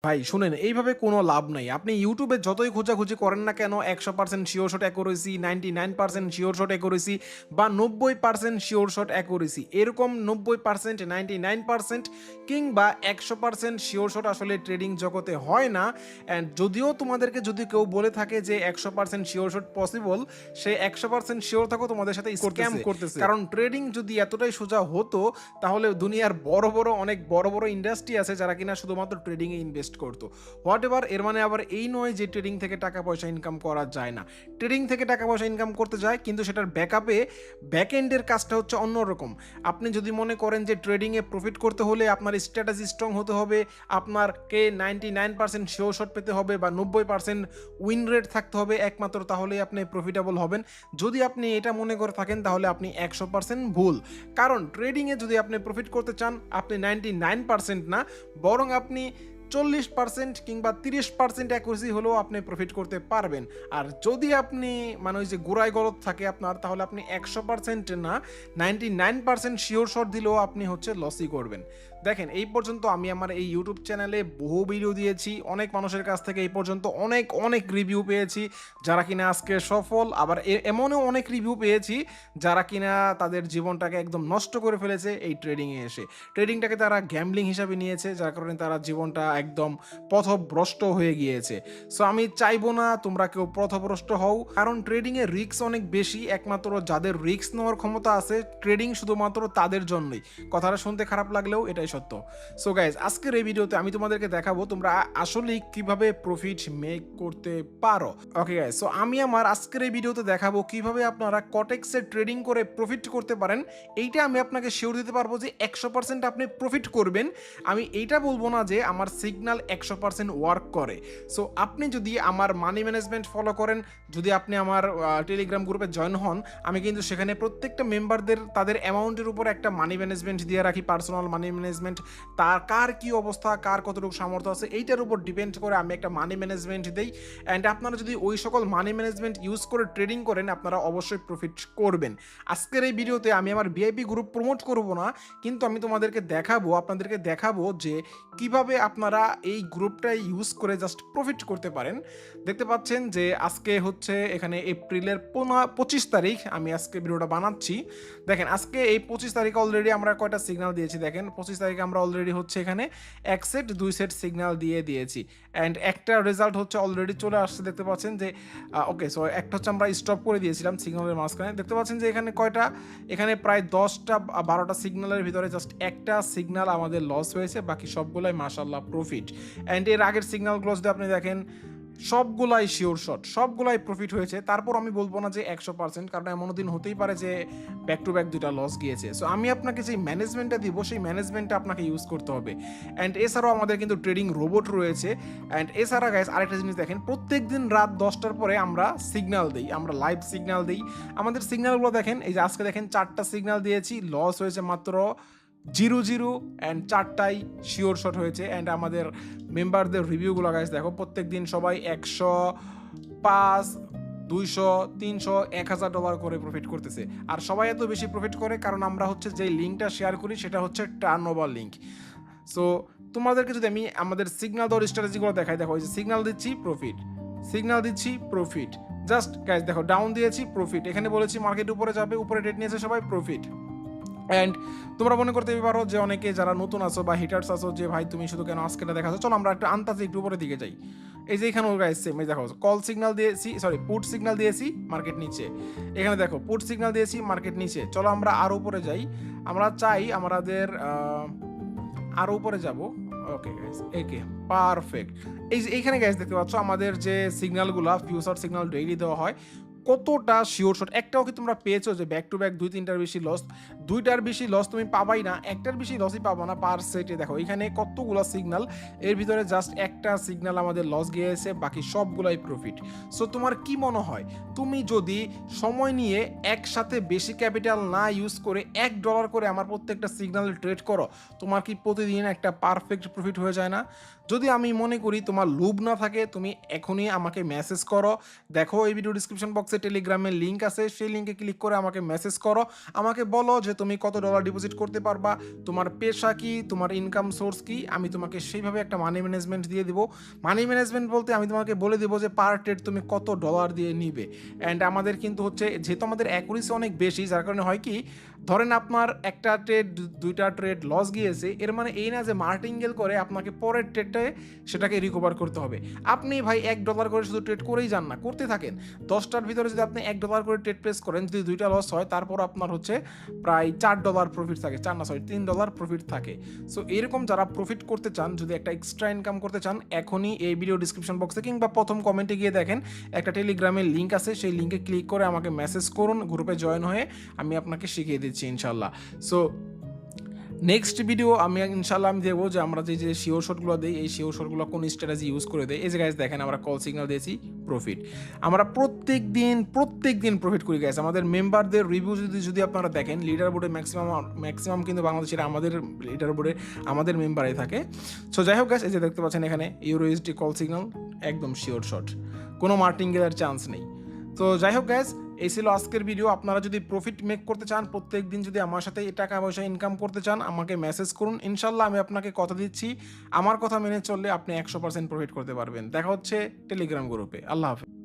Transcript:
ভাই শুনেন, এইভাবে কোনো লাভ নাই। আপনি ইউটিউবে যতই খোঁজাখুঁজি করেন না কেন ১০০% sure shot accuracy, 99% sure shot accuracy বা ৯০% শিওর শট অ্যাকুরেসি, এরকম ৯০%, 99% কিংবা ১০০% শিওর শট আসলে ট্রেডিং জগতে হয় না। অ্যান্ড যদিও তোমাদেরকে যদি কেউ বলে থাকে যে ১০০% শিওর শট পসিবল, সে ১০০% শিওর থাকো তোমাদের সাথে স্ক্যাম করতেছে। কারণ ট্রেডিং যদি এতটাই সোজা হতো, তাহলে দুনিয়ার অনেক বড় বড় ইন্ডাস্ট্রি আছে যারা কিনা শুধুমাত্র ট্রেডিংয়ে ইনভেস্ট করতো। হোয়াট এভার, এর মানে আবার এই নয় যে ট্রেডিং থেকে টাকা পয়সা ইনকাম করা যায় না। ট্রেডিং থেকে টাকা পয়সা ইনকাম করতে যায়, কিন্তু সেটার ব্যাকআপে ব্যাক এন্ডের কাজটা হচ্ছে অন্যরকম। আপনি যদি মনে করেন যে ট্রেডিংয়ে প্রফিট করতে হলে আপনার স্ট্র্যাটেজি স্ট্রং হতে হবে, আপনারকে 99% শিওর শট পেতে হবে বা 90% উইন রেট থাকতে হবে একমাত্র, তাহলেই আপনি প্রফিটেবল হবেন। যদি আপনি এটা মনে করে থাকেন তাহলে আপনি ১০০% ভুল। কারণ ট্রেডিংয়ে যদি আপনি প্রফিট করতে চান, আপনি 99% না, বরং আপনি 40% কিংবা 30% অ্যাকুরেসি হলেও আপনি প্রফিট করতে পারবেন। আর যদি আপনি মানে ওই যে গোড়ায় গলদ থাকে আপনার, তাহলে আপনি ১০০% না, 99% শিওর শট দিলেও আপনি হচ্ছে লসই করবেন। দেখেন, এই পর্যন্ত আমি আমার এই ইউটিউব চ্যানেলে বহু ভিডিও দিয়েছি, অনেক মানুষের কাছ থেকে এই পর্যন্ত অনেক অনেক রিভিউ পেয়েছি যারা কিনা আজকে সফল। আবার এমনও অনেক রিভিউ পেয়েছি যারা কিনা তাদের জীবনটাকে একদম নষ্ট করে ফেলেছে এই ট্রেডিংয়ে এসে। ট্রেডিংটাকে তারা গ্যাম্বলিং হিসাবে নিয়েছে, যার কারণে তারা জীবনটা একদম পথভ্রষ্ট হয়ে গিয়েছে। সো আমি চাইবো না তোমরা কেউ পথভ্রষ্ট হও, কারণ ট্রেডিংয়ে রিস্ক অনেক বেশি। একমাত্র যাদের রিস্ক নেওয়ার ক্ষমতা আছে, ট্রেডিং শুধুমাত্র তাদের জন্যই। কথাটা শুনতে খারাপ লাগলেও এটাই সত্য। সো গাইজ, আজকের এই ভিডিওতে আমি তোমাদেরকে দেখাবো তোমরা আসলেই কিভাবে প্রফিট মেক করতে পারো। ওকে গাইজ, সো আমি আমার আজকের এই ভিডিওতে দেখাবো কিভাবে আপনারা কটেক্সে ট্রেডিং করে প্রফিট করতে পারেন। এইটা আমি আপনাকে শিওর দিতে পারবো যে ১০০% আপনি প্রফিট করবেন। আমি এইটা বলবো না যে আমার সিগন্যাল ১০০% ওয়ার্ক করে। সো আপনি যদি আমার মানি ম্যানেজমেন্ট ফলো করেন, যদি আপনি আমার টেলিগ্রাম গ্রুপে জয়েন হন, আমি কিন্তু সেখানে প্রত্যেকটা মেম্বারদের তাদের অ্যামাউন্টের উপর একটা মানি ম্যানেজমেন্ট দিয়ে রাখি, পার্সোনাল মানি ম্যানেজমেন্ট। তার কার কী অবস্থা, কার কতটুকু সামর্থ্য আছে, এইটার উপর ডিপেন্ড করে আমি একটা মানি ম্যানেজমেন্ট দিই। অ্যান্ড আপনারা যদি ওই সকল মানি ম্যানেজমেন্ট ইউজ করে ট্রেডিং করেন, আপনারা অবশ্যই প্রফিট করবেন। আজকের এই ভিডিওতে আমি আমার ভিআইপি গ্রুপ প্রমোট করব না, কিন্তু আমি আপনাদেরকে দেখাবো যে কিভাবে আপনারা এই গ্রুপটা ইউজ করে জাস্ট প্রফিট করতে পারেন। দেখতে পাচ্ছেন যে আজকে হচ্ছে এখানে এপ্রিলের 25 তারিখ আমি আজকে ভিডিওটা বানাচ্ছি। দেখেন, আজকে এই 25 তারিখে অলরেডি আমরা কয়টা সিগন্যাল দিয়েছি। দেখেন, 25 তারিখে আমরা অলরেডি হচ্ছে এখানে 1 সেট 2 সেট সিগন্যাল দিয়েছি। অ্যান্ড একটা রেজাল্ট হচ্ছে অলরেডি চলে আসছে। দেখতে পাচ্ছেন যে ওকে, সো একটা হচ্ছে আমরা স্টপ করে দিয়েছিলাম সিগন্যালের মাঝখানে। দেখতে পাচ্ছেন যে এখানে কয়টা, এখানে প্রায় 10টা 12টা সিগন্যালের ভিতরে জাস্ট একটা সিগন্যাল আমাদের লস হয়েছে, বাকি সবগুলাই মাশাআল্লাহ প্রফিট। অ্যান্ড এর আগের সিগন্যালগুলো যদি আপনি দেখেন, সবগুলাই শিওর শট, সবগুলাই প্রফিট হয়েছে। তারপর আমি বলবো না যে ১০০%, কারণ এমনও দিন হতেই পারে যে ব্যাক টু ব্যাক দুইটা লস গিয়েছে। সো আমি আপনাকে যে ম্যানেজমেন্টটা দিব, সেই ম্যানেজমেন্টটা আপনাকে ইউজ করতে হবে। অ্যান্ড এছাড়াও আমাদের কিন্তু ট্রেডিং রোবট রয়েছে। অ্যান্ড এছাড়া গাইস আরেকটা জিনিস দেখেন, প্রত্যেক দিন রাত 10টার পরে আমরা সিগন্যাল দিই, আমরা লাইভ সিগন্যাল দিই। আমাদের সিগন্যালগুলো দেখেন, এই যে আজকে দেখেন 4টা সিগন্যাল দিয়েছি, লস হয়েছে মাত্র 0 অ্যান্ড 4টাই শিওর শট হয়েছে। অ্যান্ড আমাদের মেম্বারদের রিভিউগুলো গাইস দেখো, প্রত্যেক দিন সবাই 105, 200, 300, $1000 করে প্রফিট করতেছে। আর সবাই এত বেশি প্রফিট করে কারণ আমরা হচ্ছে যে লিঙ্কটা শেয়ার করি সেটা হচ্ছে টার্নওভার লিঙ্ক। সো তোমাদেরকে যদি আমি আমাদের সিগন্যাল দেওয়ার স্ট্র্যাটেজিগুলো দেখাই, দেখো এই যে সিগন্যাল দিচ্ছি প্রফিট, সিগন্যাল দিচ্ছি প্রফিট, জাস্ট গাইস দেখো ডাউন দিয়েছি প্রফিট, এখানে বলেছি মার্কেট উপরে যাবে, উপরে রেট নিয়েছে সবাই প্রফিট। অ্যান্ড তোমরা মনে করতে পারো যে অনেকে যারা নতুন আছো বা হিটার্স আছো যে ভাই তুমি শুধু কেন আজকেটা দেখাচ্ছ, চলো আমরা একটা আন্তাজে একটু উপরের দিকে যাই। এই যে এখানে গাইস সেম, এই দেখো কল সিগন্যাল দিয়েছি, পুট সিগন্যাল দিয়েছি, মার্কেট নিচে। এখানে দেখো পুট সিগন্যাল দিয়েছি, মার্কেট নিচে। চলো আমরা আরও উপরে যাই, আমরা চাই আমাদের আরও উপরে যাব। ওকে গাইস, একে পারফেক্ট। এই যে এইখানে গাইস দেখতে পাচ্ছ আমাদের যে সিগন্যালগুলো, ফিউচার সিগন্যাল ডেইলি দেওয়া হয়, কতটা শিওর শট। একটাও কি তোমরা পেয়েছো যে ব্যাক টু ব্যাক 2-3টার বেশি লস? 2টার বেশি লস তুমি পাবাই না, একটার বেশি লসই পাবো না পার সেটে। দেখো এখানে কতগুলো সিগন্যাল, এর ভিতরে জাস্ট একটা সিগন্যাল আমাদের লস গিয়েছে, বাকি সবগুলাই প্রফিট। সো তোমার কি মনে হয়, তুমি যদি সময় নিয়ে একসাথে বেশি ক্যাপিটাল না ইউজ করে $1 করে আমার প্রত্যেকটা সিগন্যালে ট্রেড করো, তোমার কি প্রতিদিন একটা পারফেক্ট প্রফিট হয়ে যায় না? যদি আমি মনে করি তোমার লোভ না থাকে, তুমি এখনই আমাকে মেসেজ করো। দেখো এই ভিডিও ডিসক্রিপশন বক্স বক্সে টেলিগ্রামের লিঙ্ক আছে, সেই লিঙ্কে ক্লিক করে আমাকে মেসেজ করো, আমাকে বলো যে তুমি কত ডলার ডিপোজিট করতে পারবা, তোমার পেশা কি, তোমার ইনকাম সোর্স কি, আমি তোমাকে সেইভাবে একটা মানি ম্যানেজমেন্ট দিয়ে দিব। মানি ম্যানেজমেন্ট বলতে আমি তোমাকে বলে দেবো যে পার ট্রেড তুমি কত ডলার দিয়ে নিবে। অ্যান্ড আমাদের কিন্তু হচ্ছে যেহেতু আমাদের অ্যাকুরেসি অনেক বেশি, যার কারণে হয় কি, ধরেন আপনার একটা ট্রেড, দুইটা ট্রেড লস গিয়েছে, এর মানে এই না যে মার্টিঙ্গেল করে আপনাকে পরের ট্রেডটায় সেটাকে রিকভার করতে হবে। আপনি ভাই $1 করে শুধু ট্রেড করেই যান না, করতে থাকেন। 10টার ভিতরে যদি আপনি $1 করে ট্রেড প্লেস করেন, যদি দুইটা লস হয়, তারপর আপনার হচ্ছে প্রায় $4 প্রফিট থাকে, $3 প্রফিট থাকে। সো এরকম যারা প্রফিট করতে চান, যদি একটা এক্সট্রা ইনকাম করতে চান, এখনই এই ভিডিও ডিসক্রিপশন বক্সে কিংবা প্রথম কমেন্টে গিয়ে দেখেন একটা টেলিগ্রামের লিঙ্ক আছে, সেই লিঙ্কে ক্লিক করে আমাকে মেসেজ করুন, গ্রুপে জয়েন হয়ে আমি আপনাকে শিখিয়ে দিচ্ছি ইনশাল্লাহ। সো নেক্সট ভিডিও আমি ইনশাল্লাহ আমি দেবো যে আমরা যে শিওর শটগুলো দিই, এই শিওর শটগুলো কোন স্ট্র্যাটেজি ইউজ করে দেয়। এই যে গাইস দেখেন আমরা কল সিগন্যাল দিয়েছি, প্রফিট। আমরা প্রত্যেক দিন প্রফিট করি গাইস। আমাদের মেম্বারদের রিভিউ যদি আপনারা দেখেন, লিডার বোর্ডে ম্যাক্সিমাম কিন্তু বাংলাদেশের আমাদের লিডার বোর্ডে আমাদের মেম্বারই থাকে। সো যাই হোক গাইস, এই যে দেখতে পাচ্ছেন এখানে ইউরোএসডি কল সিগন্যাল, একদম শিওর শট, কোনো মার্টিঙ্গেলের চান্স নেই। তো যাই হোক গাইস, এই ছিল আজকের ভিডিও। আপনারা যদি প্রফিট মেক করতে চান, প্রত্যেক দিন যদি আমার সাথে এই টাকা পয়সা ইনকাম করতে চান, আমাকে মেসেজ করুন। ইনশাল্লাহ আমি আপনাকে কথা দিচ্ছি, আমার কথা মেনে চললে আপনি 100% প্রফিট করতে পারবেন। দেখা হচ্ছে টেলিগ্রাম গ্রুপে। আল্লাহ হাফেজ।